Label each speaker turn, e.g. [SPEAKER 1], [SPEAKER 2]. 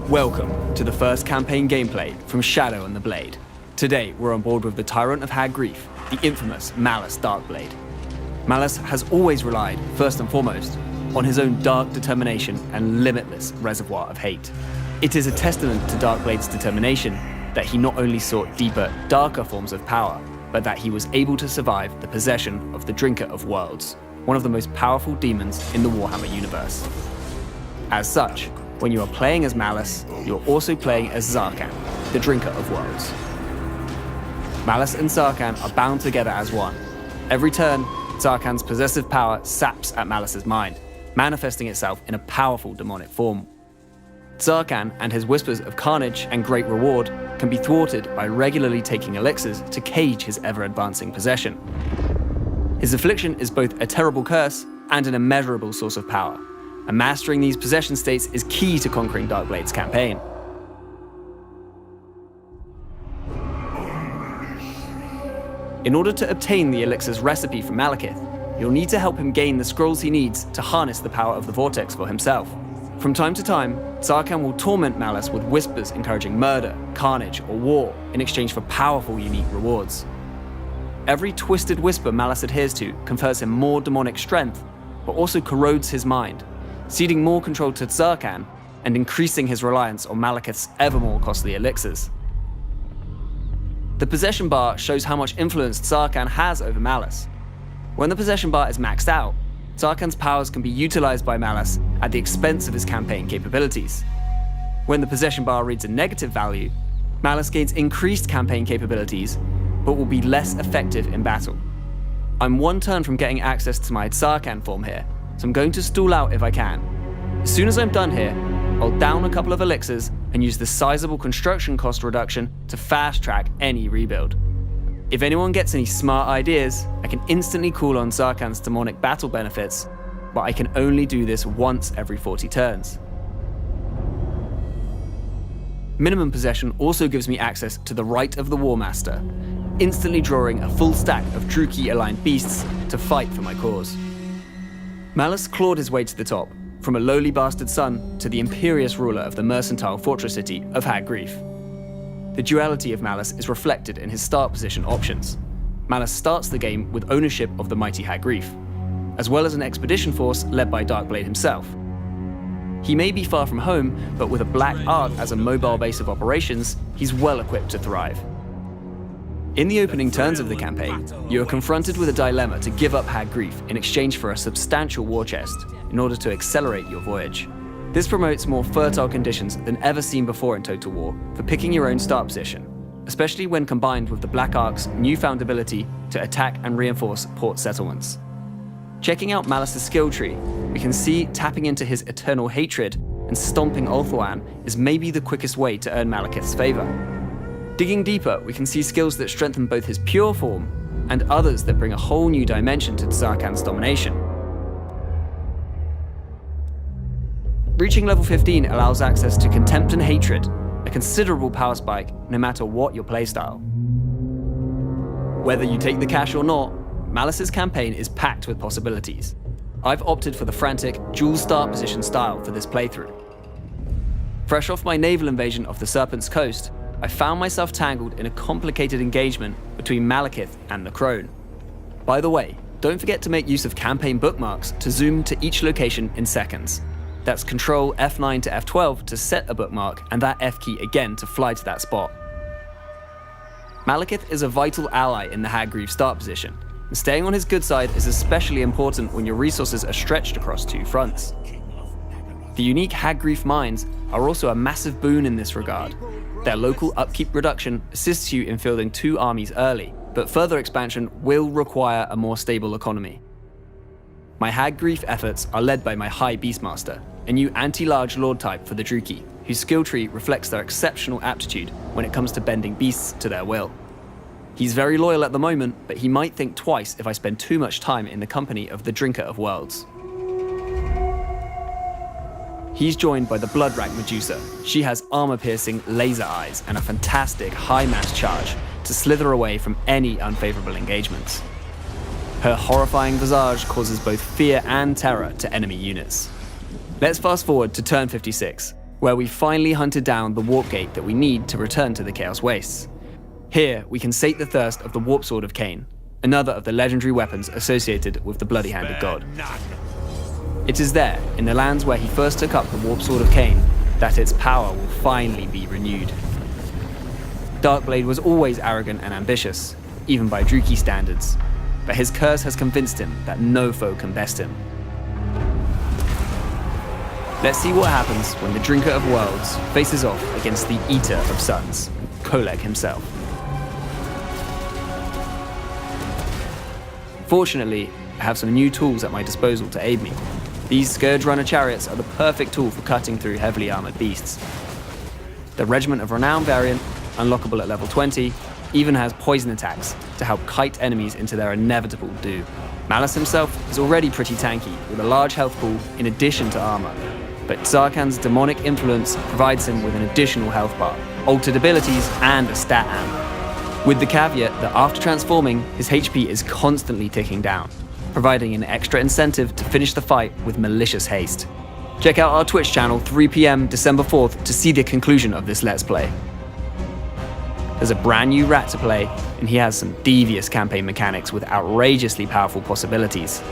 [SPEAKER 1] Welcome to the first campaign gameplay from Shadow and the Blade. Today we're on board with the Tyrant of Hag Grief, the infamous Malus Darkblade. Malus has always relied, first and foremost, on his own dark determination and limitless reservoir of hate. It is a testament to Darkblade's determination that he not only sought deeper, darker forms of power, but that he was able to survive the possession of the Drinker of Worlds, one of the most powerful demons in the Warhammer universe. As such, when you are playing as Malus, you're also playing as Zarkan, the Drinker of Worlds. Malus and Zarkan are bound together as one. Every turn, Zarkan's possessive power saps at Malus's mind, manifesting itself in a powerful demonic form. Zarkan and his whispers of carnage and great reward can be thwarted by regularly taking elixirs to cage his ever-advancing possession. His affliction is both a terrible curse and an immeasurable source of power, and mastering these possession states is key to conquering Darkblade's campaign. In order to obtain the elixir's recipe from Malekith, you'll need to help him gain the scrolls he needs to harness the power of the Vortex for himself. From time to time, Zarkan will torment Malus with whispers encouraging murder, carnage, or war in exchange for powerful, unique rewards. Every twisted whisper Malus adheres to confers him more demonic strength, but also corrodes his mind, ceding more control to Zarkan and increasing his reliance on Malekith's ever more costly elixirs. The possession bar shows how much influence Zarkan has over Malus. When the possession bar is maxed out, Zarkan's powers can be utilized by Malus at the expense of his campaign capabilities. When the possession bar reads a negative value, Malus gains increased campaign capabilities, but will be less effective in battle. I'm one turn from getting access to my Zarkan form here, so I'm going to stall out if I can. As soon as I'm done here, I'll down a couple of elixirs and use the sizable construction cost reduction to fast-track any rebuild. If anyone gets any smart ideas, I can instantly call on Zarkan's demonic battle benefits, but I can only do this once every 40 turns. Minimum possession also gives me access to the Right of the War Master, instantly drawing a full stack of Druchii-aligned beasts to fight for my cause. Malus clawed his way to the top, from a lowly bastard son to the imperious ruler of the mercantile fortress city of Hag Grief. The duality of Malus is reflected in his start position options. Malus starts the game with ownership of the mighty Hag Grief, as well as an expedition force led by Darkblade himself. He may be far from home, but with a Black Ark as a mobile base of operations, he's well equipped to thrive. In the opening turns of the campaign, you are confronted with a dilemma to give up Hag Grief in exchange for a substantial war chest in order to accelerate your voyage. This promotes more fertile conditions than ever seen before in Total War for picking your own start position, especially when combined with the Black Ark's newfound ability to attack and reinforce port settlements. Checking out Malus's skill tree, we can see tapping into his eternal hatred and stomping Ulthuan is maybe the quickest way to earn Malekith's favor. Digging deeper, we can see skills that strengthen both his pure form and others that bring a whole new dimension to Zarkan's domination. Reaching level 15 allows access to Contempt and Hatred, a considerable power spike no matter what your playstyle. Whether you take the cash or not, Malus's campaign is packed with possibilities. I've opted for the frantic, dual start position style for this playthrough. Fresh off my naval invasion of the Serpent's Coast, I found myself tangled in a complicated engagement between Malekith and the Crone. By the way, don't forget to make use of campaign bookmarks to zoom to each location in seconds. That's Control F9 to F12 to set a bookmark, and that F key again to fly to that spot. Malekith is a vital ally in the Hag Grief start position, and staying on his good side is especially important when your resources are stretched across two fronts. The unique Hag Grief mines are also a massive boon in this regard. Their local upkeep reduction assists you in fielding two armies early, but further expansion will require a more stable economy. My Hag Grief efforts are led by my High Beastmaster, a new anti-large lord type for the Druchii, whose skill tree reflects their exceptional aptitude when it comes to bending beasts to their will. He's very loyal at the moment, but he might think twice if I spend too much time in the company of the Drinker of Worlds. He's joined by the Bloodrack Medusa. She has armor-piercing laser eyes and a fantastic high mass charge to slither away from any unfavorable engagements. Her horrifying visage causes both fear and terror to enemy units. Let's fast forward to turn 56, where we finally hunted down the warp gate that we need to return to the Chaos Wastes. Here, we can sate the thirst of the Warp Sword of Cain, another of the legendary weapons associated with the Bloody Hand of God. It is there, in the lands where he first took up the Warp Sword of Cain, that its power will finally be renewed. Darkblade was always arrogant and ambitious, even by Druchii standards, but his curse has convinced him that no foe can best him. Let's see what happens when the Drinker of Worlds faces off against the Eater of Suns, Kholek himself. Fortunately, I have some new tools at my disposal to aid me. These Scourge Runner chariots are the perfect tool for cutting through heavily armored beasts. The Regiment of Renown variant, unlockable at level 20, even has poison attacks to help kite enemies into their inevitable doom. Malus himself is already pretty tanky, with a large health pool in addition to armor, but Zarkan's demonic influence provides him with an additional health bar, altered abilities, and a stat amp. With the caveat that after transforming, his HP is constantly ticking down, providing an extra incentive to finish the fight with malicious haste. Check out our Twitch channel 3 PM December 4th to see the conclusion of this Let's Play. There's a brand new rat to play, and he has some devious campaign mechanics with outrageously powerful possibilities.